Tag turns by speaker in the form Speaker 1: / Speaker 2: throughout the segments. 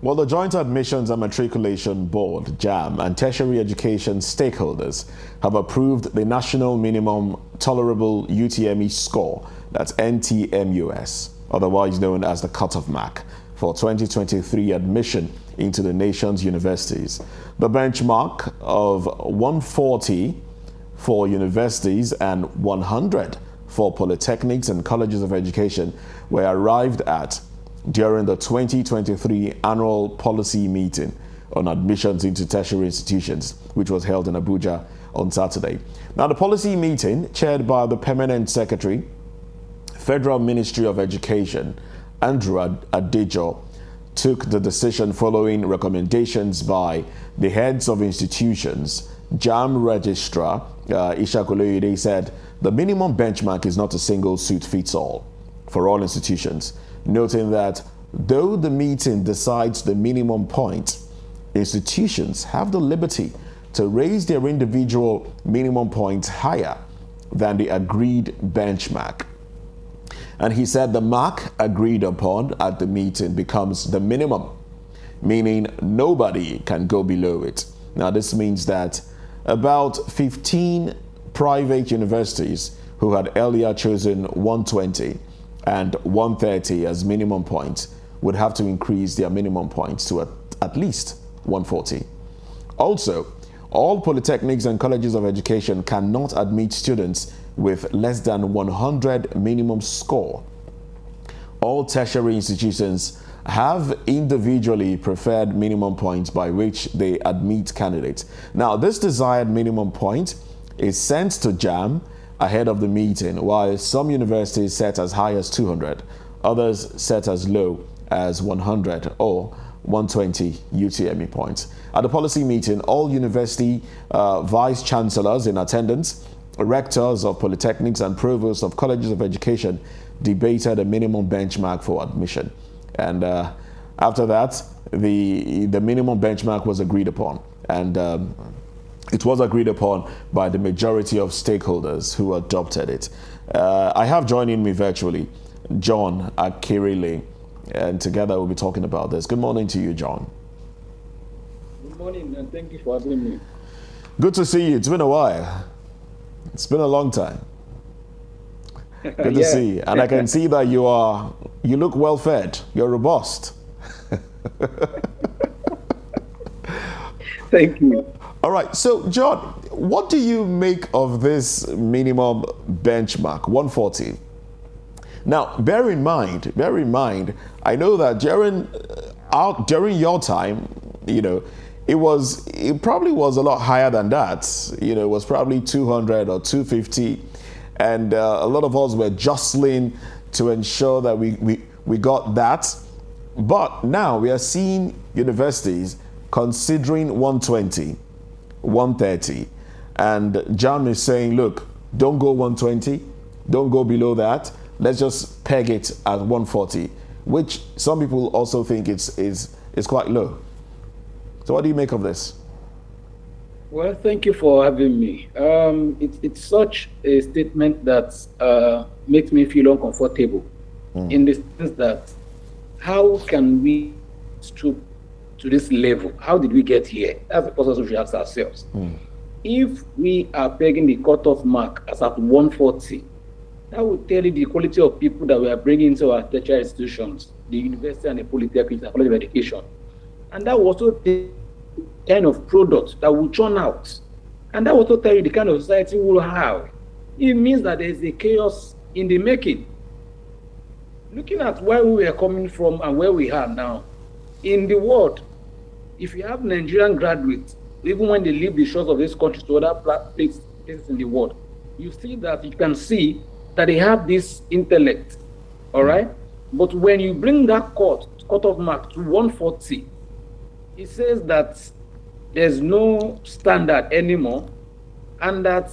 Speaker 1: Well, the Joint Admissions and Matriculation Board, JAMB, and tertiary education stakeholders have approved the National Minimum Tolerable UTME score, that's NTMUS, otherwise known as the cutoff mark, for 2023 admission into the nation's universities. The benchmark of 140 for universities and 100 for polytechnics and colleges of education were arrived at during the 2023 annual policy meeting on admissions into tertiary institutions, which was held in Abuja on Saturday. Now, the policy meeting, chaired by the Permanent Secretary, Federal Ministry of Education, Andrew Adejo, took the decision following recommendations by the heads of institutions. JAMB Registrar Ishakuloyede said the minimum benchmark is not a single suit fits all for all institutions, noting that though the meeting decides the minimum point, institutions have the liberty to raise their individual minimum points higher than the agreed benchmark. And he said the mark agreed upon at the meeting becomes the minimum, meaning nobody can go below it. Now, this means that about 15 private universities who had earlier chosen 120 and 130 as minimum points would have to increase their minimum points to at least 140. Also, all polytechnics and colleges of education cannot admit students with less than 100 minimum score. All tertiary institutions have individually preferred minimum points by which they admit candidates. Now, this desired minimum point is sent to JAMB ahead of the meeting, while some universities set as high as 200, others set as low as 100 or 120 UTME points. At the policy meeting, all university vice-chancellors in attendance, rectors of polytechnics and provosts of colleges of education debated a minimum benchmark for admission. And after that, the minimum benchmark was agreed upon. And it was agreed upon by the majority of stakeholders who adopted it. I have joining me virtually John Akirile, and together we'll be talking about this. Good morning to you, John.
Speaker 2: Good morning, and thank you for having me.
Speaker 1: Good to see you. It's been a while. It's been a long time. Good to see you. And I can see that you look well fed. You're robust.
Speaker 2: Thank you.
Speaker 1: All right. So, John, what do you make of this minimum benchmark, 140? Now, bear in mind, I know that during your time, it probably was a lot higher than that. It was probably 200 or 250. And a lot of us were jostling to ensure that we got that. But now we are seeing universities considering 120, 130. And JAMB is saying, look, don't go 120, don't go below that. Let's just peg it at 140, which some people also think is quite low. So what do you make of this?
Speaker 2: Well, thank you for having me. It's such a statement that makes me feel uncomfortable in the sense that how can we stoop to this level? How did we get here? That's the question we should ask ourselves. If we are pegging the cutoff mark as at 140, that would tell you the quality of people that we are bringing into our tertiary institutions, the university and the polytechnics and college of education. And that will also tell you the kind of product that will churn out. And that will also tell you the kind of society we will have. It means that there is a chaos in the making. Looking at where we were coming from and where we are now, in the world, if you have Nigerian graduates, even when they leave the shores of this country to other places in the world, you can see that they have this intellect, all right? But when you bring that cutoff mark to 140, it says that there's no standard anymore and that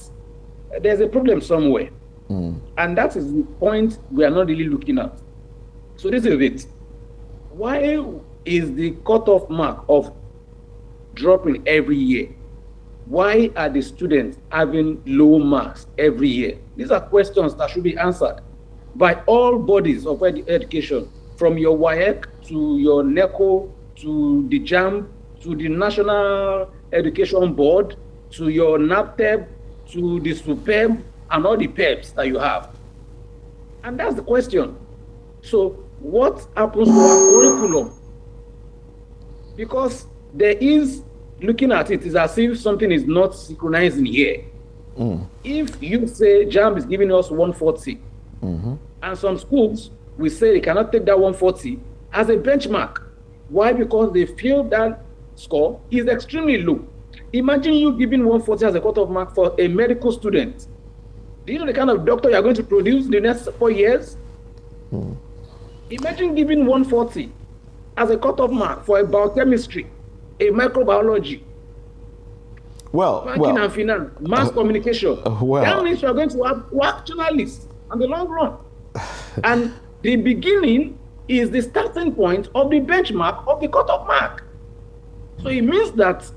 Speaker 2: there's a problem somewhere. And that is the point we are not really looking at. So this is it. Why is the cutoff mark of dropping every year? Why are the students having low marks every year? These are questions that should be answered by all bodies of education, from your WAEC to your NECO to the JAMB, to the National Education Board, to your NAPTEP, to the SUPEB, and all the PEPs that you have? And that's the question. So what happens to our curriculum? Because there is, looking at it, is as if something is not synchronized in here. If you say JAMB is giving us 140, and some schools will say they cannot take that 140 as a benchmark. Why? Because they feel that score is extremely low. Imagine you giving 140 as a cutoff mark for a medical student. Do you know the kind of doctor you're going to produce in the next 4 years? Imagine giving 140 as a cutoff mark for a biochemistry, a microbiology, banking and finance, mass communication. That means you're going to have whack journalists on the long run. And the beginning is the starting point of the benchmark of the cutoff mark. So it means that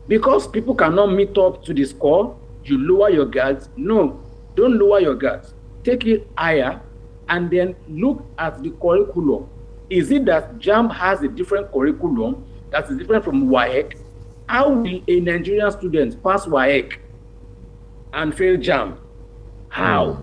Speaker 2: because people cannot meet up to the score, you lower your guards. No, don't lower your guards. Take it higher and then look at the curriculum. Is it that JAMB has a different curriculum that is different from WAEC? How will a Nigerian student pass WAEC and fail JAMB? How?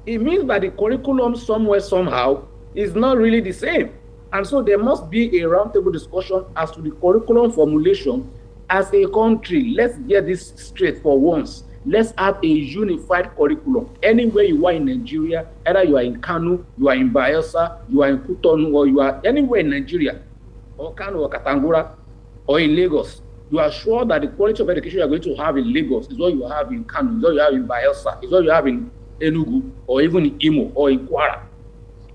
Speaker 2: It means that the curriculum somewhere, somehow, is not really the same. And so there must be a roundtable discussion as to the curriculum formulation as a country. Let's get this straight for once. Let's have a unified curriculum. Anywhere you are in Nigeria, either you are in Kano, you are in Bayelsa, you are in Cotonou, or you are anywhere in Nigeria, or Kano, or Katangura, or in Lagos, you are sure that the quality of education you are going to have in Lagos is what you have in Kano, is what you have in Bayelsa, is what you have in Enugu, or even in Imo, or in Kwara.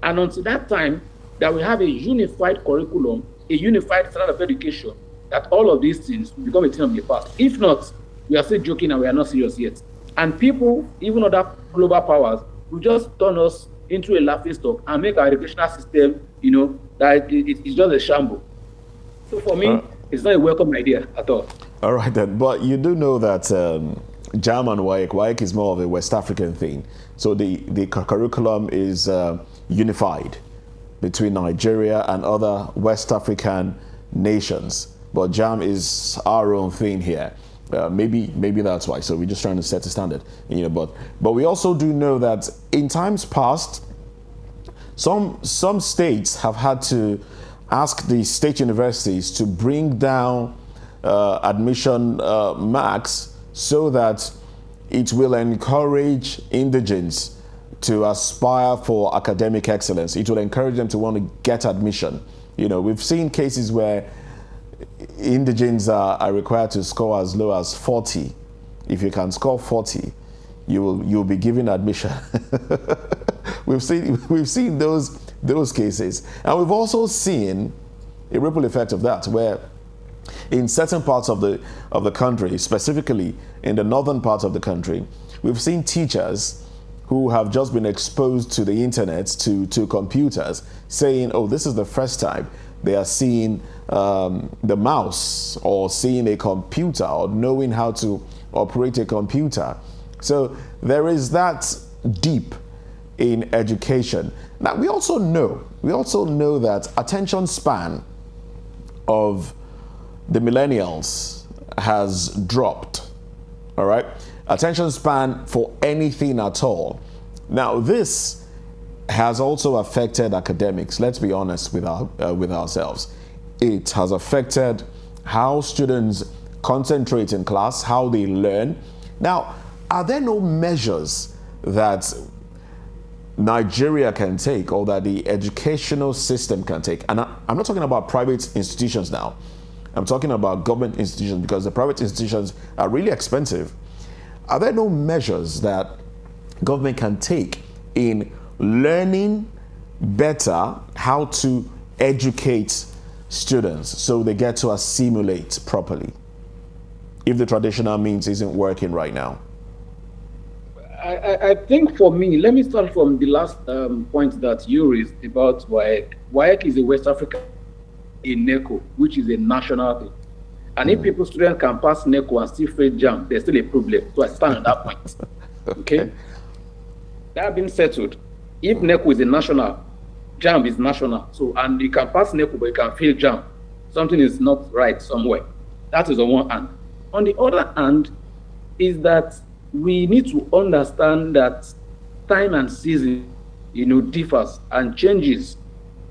Speaker 2: And until that time, that we have a unified curriculum, a unified standard of education, that all of these things will become a thing of the past. If not, we are still joking and we are not serious yet. And people, even other global powers, will just turn us into a laughing stock and make our educational system, that it's just a shambles. So for me, it's not a welcome idea at all.
Speaker 1: All right then, but you do know that JAMB and WAEC is more of a West African thing. So the curriculum is unified between Nigeria and other West African nations. But JAMB is our own thing here. Maybe that's why. So we're just trying to set a standard, But we also do know that in times past, some states have had to ask the state universities to bring down admission marks so that it will encourage indigents to aspire for academic excellence. It will encourage them to want to get admission. We've seen cases where indigents are required to score as low as 40. If you can score 40, you'll be given admission. We've seen those cases, and we've also seen a ripple effect of that, where in certain parts of the country, specifically in the northern part of the country, we've seen teachers who have just been exposed to the internet, to computers, saying, oh, this is the first time they are seeing the mouse or seeing a computer or knowing how to operate a computer. So there is that deep in education. Now, we also know that attention span of the millennials has dropped. All right, attention span for anything at all. Now, this has also affected academics. Let's be honest with ourselves. It has affected how students concentrate in class, how they learn. Now, are there no measures that Nigeria can take, or that the educational system can take? And I'm not talking about private institutions now. I'm talking about government institutions, because the private institutions are really expensive. Are there no measures that government can take in learning better how to educate students so they get to assimilate properly, if the traditional means isn't working right now?
Speaker 2: I think for me, let me start from the last point that you raised about WAEC. WAEC is a West African in NECO, which is a national thing. And if students can pass NECO and still fail JAMB, there's still a problem. So I stand on that point. Okay? That being settled, if NECO is a national, JAMB is national. So, and you can pass NECO, but you can fail JAMB. Something is not right somewhere. That is on one hand. On the other hand, is that we need to understand that time and season, differs and changes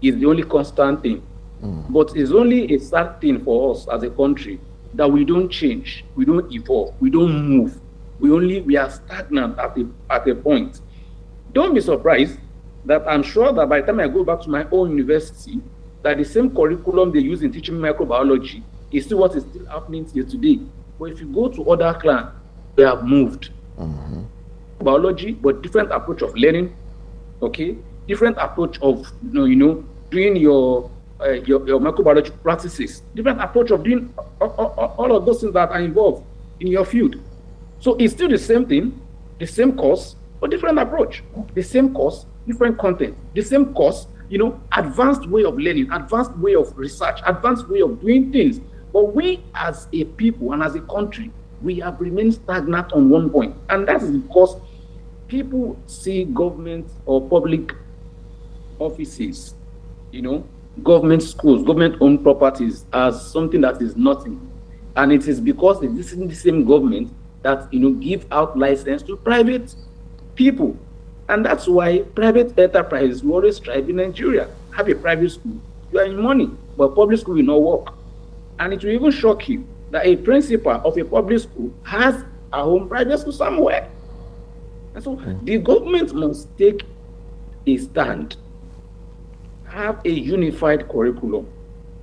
Speaker 2: is the only constant thing. But it's only a sad thing for us as a country that we don't change, we don't evolve, we don't move. We are stagnant at a point. Don't be surprised that I'm sure that by the time I go back to my own university, that the same curriculum they use in teaching microbiology is still what is still happening till today. But if you go to other clans, they have moved. Biology, but different approach of learning, okay? Different approach of doing your microbiology practices, different approach of doing all of those things that are involved in your field. So it's still the same thing, the same course, but different approach. The same course, different content. The same course, advanced way of learning, advanced way of research, advanced way of doing things. But we as a people and as a country, we have remained stagnant on one point. And that is because people see government or public offices, government schools, government-owned properties as something that is nothing. And it is because it is the same government that, give out license to private people. And that's why private enterprises will always thrive in Nigeria. Have a private school, you are in money, but public school will not work. And it will even shock you that a principal of a public school has a home private school somewhere. And so the government must take a stand, have a unified curriculum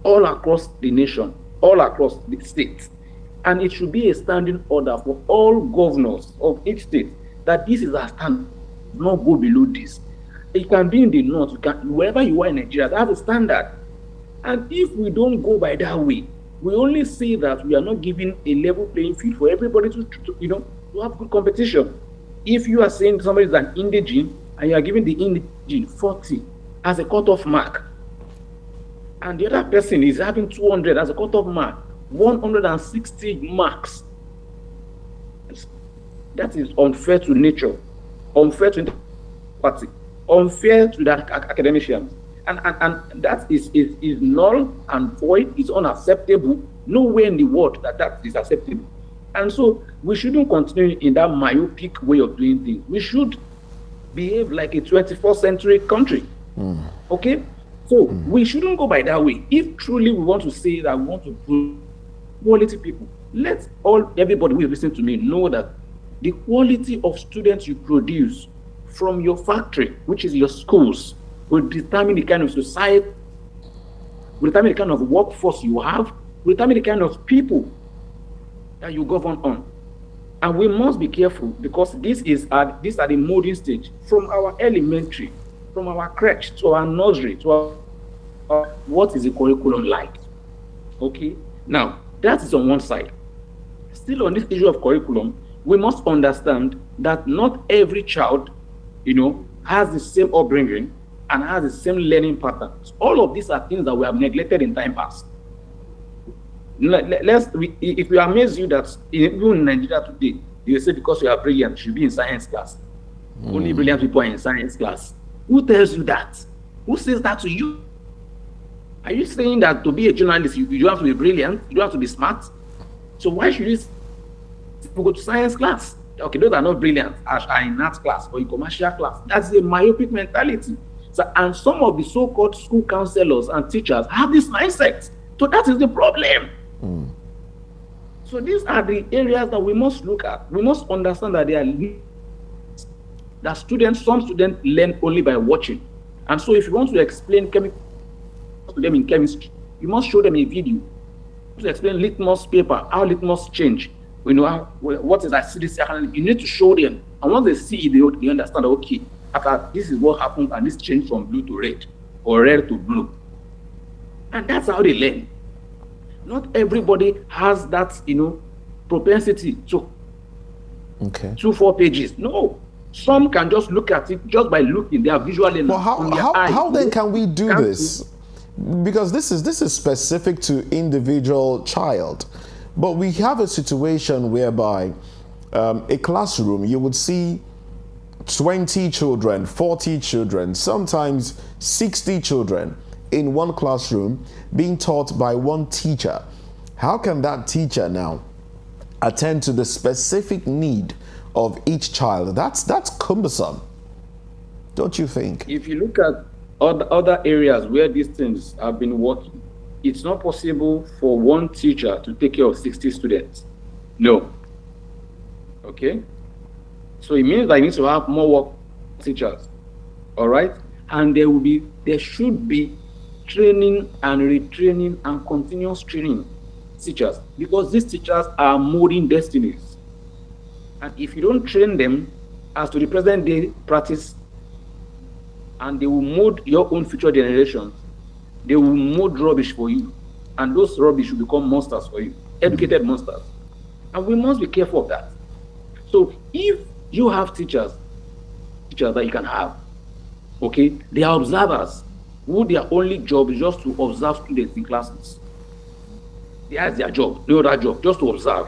Speaker 2: all across the nation, all across the state. And it should be a standing order for all governors of each state that this is a standard, not go below this. It can be in the north, wherever you are in Nigeria, that's a standard. And if we don't go by that way, we only see that we are not giving a level playing field for everybody to have good competition. If you are saying somebody is an indigene and you are giving the indigene 40 as a cutoff mark, and the other person is having 200 as a cutoff mark, 160 marks, that is unfair to nature, unfair to the party, unfair to the academicians. And that is null and void, it's unacceptable. Nowhere in the world that is acceptable. And so we shouldn't continue in that myopic way of doing things. We should behave like a 21st century country. Okay? So we shouldn't go by that way. If truly we want to say that we want to put quality people, let everybody who is listening to me know that the quality of students you produce from your factory, which is your schools, will determine the kind of society, will determine the kind of workforce you have, will determine the kind of people that you govern on. And we must be careful because these are the molding stage from our elementary, from our crèche to our nursery to our what is the curriculum like. Okay, now that is on one side. Still on this issue of curriculum, we must understand that not every child, has the same upbringing and has the same learning patterns. All of these are things that we have neglected in time past. If we amaze you that even in Nigeria today, you say because you are brilliant, you should be in science class. Only brilliant people are in science class. Who tells you that? Who says that to you? Are you saying that to be a journalist, you don't have to be brilliant, you don't have to be smart? So why should you go to science class? Okay, those are not brilliant, are in art class or in commercial class. That's a myopic mentality. So, and some of the so-called school counselors and teachers have this mindset. So that is the problem. So these are the areas that we must look at. We must understand that some students learn only by watching. And so if you want to explain chemistry to them in chemistry, you must show them a video. To explain litmus paper, how litmus change, what is acidity, you need to show them. And once they see it, they understand, okay, after this is what happened, and this changed from blue to red, or red to blue. And that's how they learn. Not everybody has that, propensity to 2-4 pages. No. Some can just look at it just by looking. They are visually.
Speaker 1: Well, how then can we do this? Because this is specific to individual child. But we have a situation whereby a classroom, you would see 20 children, 40 children, sometimes 60 children in one classroom being taught by one teacher. How can that teacher now attend to the specific need of each child? That's cumbersome, don't you think?
Speaker 2: If you look at other areas where these things have been working, it's not possible for one teacher to take care of 60 students. No. Okay? So it means that you need to have more work teachers. All right? And there should be training and retraining and continuous training teachers, because these teachers are molding destinies. And if you don't train them as to the present day practice, and they will mold your own future generations, they will mold rubbish for you. And those rubbish will become monsters for you, educated monsters. And we must be careful of that. So if you have teachers that you can have, okay, they are observers, who their only job is just to observe students in classes. That's their job, no other job, just to observe.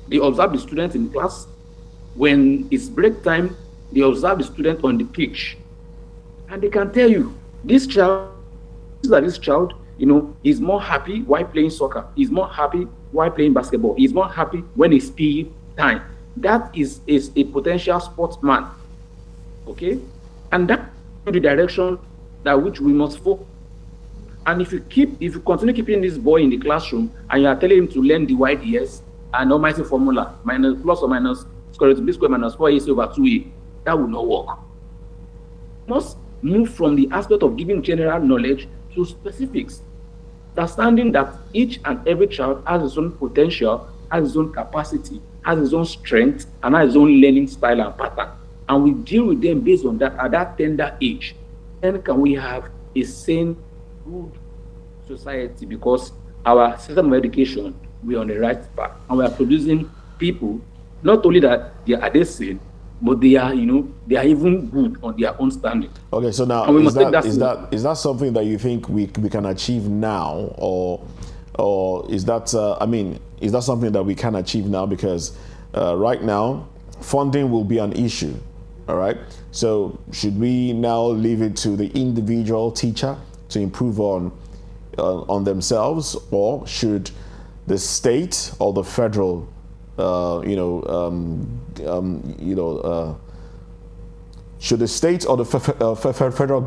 Speaker 2: They observe the students in class. When it's break time, they observe the student on the pitch. And they can tell you, this child, is more happy while playing soccer. He's more happy while playing basketball. He's more happy when it's PE time. That is a potential sportsman. Okay? And that's the direction that which we must focus. And if you continue keeping this boy in the classroom and you are telling him to learn the YDS and almighty formula, minus plus or minus square root of b squared minus 4ac over 2a, that will not work. You must move from the aspect of giving general knowledge to specifics, understanding that each and every child has its own potential, has its own capacity, has its own strength, and has its own learning style and pattern. And we deal with them based on that at that tender age. Then can we have a sane, good society, because our system of education, we are on the right path, and we are producing people, not only that they are sane, but they are even good on their own standing.
Speaker 1: Okay, so now is that something that you think we can achieve now, or is that is that something that we can achieve now? Because right now funding will be an issue. All right, so should we now leave it to the individual teacher to improve on themselves, or should the state or the federal should the state or the federal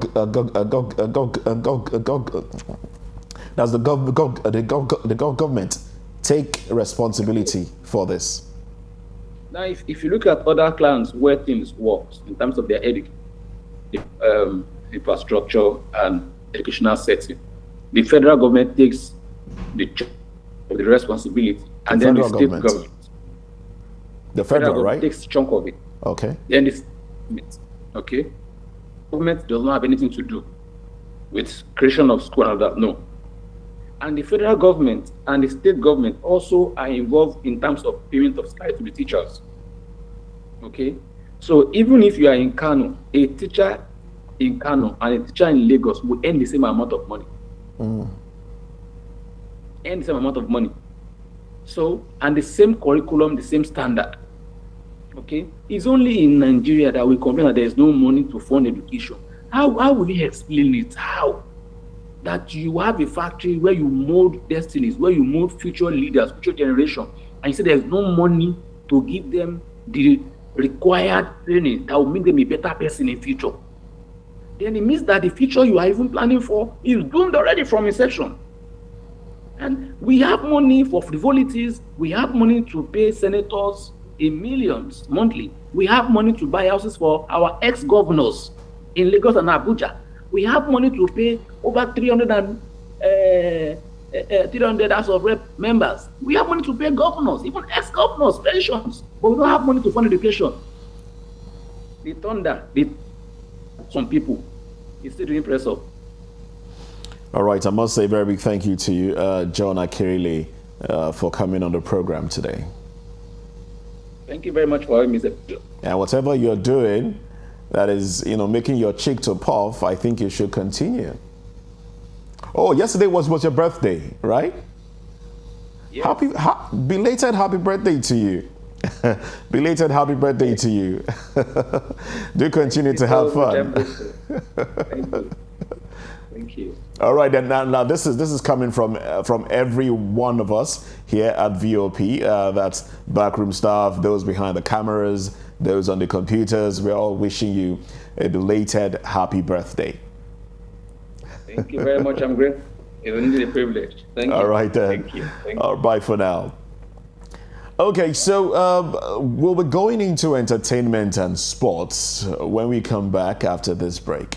Speaker 1: government take responsibility for this?
Speaker 2: Now, if you look at other clans where things work in terms of their infrastructure and educational setting, the federal government takes the responsibility, and then the state government.
Speaker 1: The federal right?
Speaker 2: takes a chunk of it.
Speaker 1: Okay.
Speaker 2: Then the okay. Government does not have anything to do with creation of school and that. No. And the federal government and the state government also are involved in terms of payment of salary to the teachers. Okay. So even if you are in Kano, a teacher in Kano and a teacher in Lagos will earn the same amount of money. Earn the same amount of money. So, and the same curriculum, the same standard. Okay? It's only in Nigeria that we complain that there is no money to fund education. How will you explain it? How? That you have a factory where you mold destinies, where you mold future leaders, future generation, and you say there's no money to give them the required training that will make them a better person in future. Then it means that the future you are even planning for is doomed already from inception. And we have money for frivolities. We have money to pay senators in millions monthly. We have money to buy houses for our ex-governors in Lagos and Abuja. We have money to pay over 300 House of Rep members. We have money to pay governors, even ex-governors, pensions. But we don't have money to fund education. The thunder, some people, is still doing press up.
Speaker 1: All right, I must say a very big thank you to you, John Akirile, for coming on the program today.
Speaker 2: Thank you very much for having me, sir.
Speaker 1: And whatever you're doing that is, making your cheek to puff, I think you should continue. Oh, yesterday was your birthday, right?
Speaker 2: Yeah.
Speaker 1: Belated happy birthday to you. Belated happy birthday to you. Do continue to have fun.
Speaker 2: Thank you. Thank you.
Speaker 1: All right, then now this is coming from every one of us here at VOP. That's backroom staff, those behind the cameras, those on the computers. We're all wishing you a belated happy birthday.
Speaker 2: Thank you very much. I'm grateful. It's indeed a privilege. Thank you.
Speaker 1: All right then.
Speaker 2: Thank you.
Speaker 1: Bye for now. Okay, so we'll be going into entertainment and sports when we come back after this break.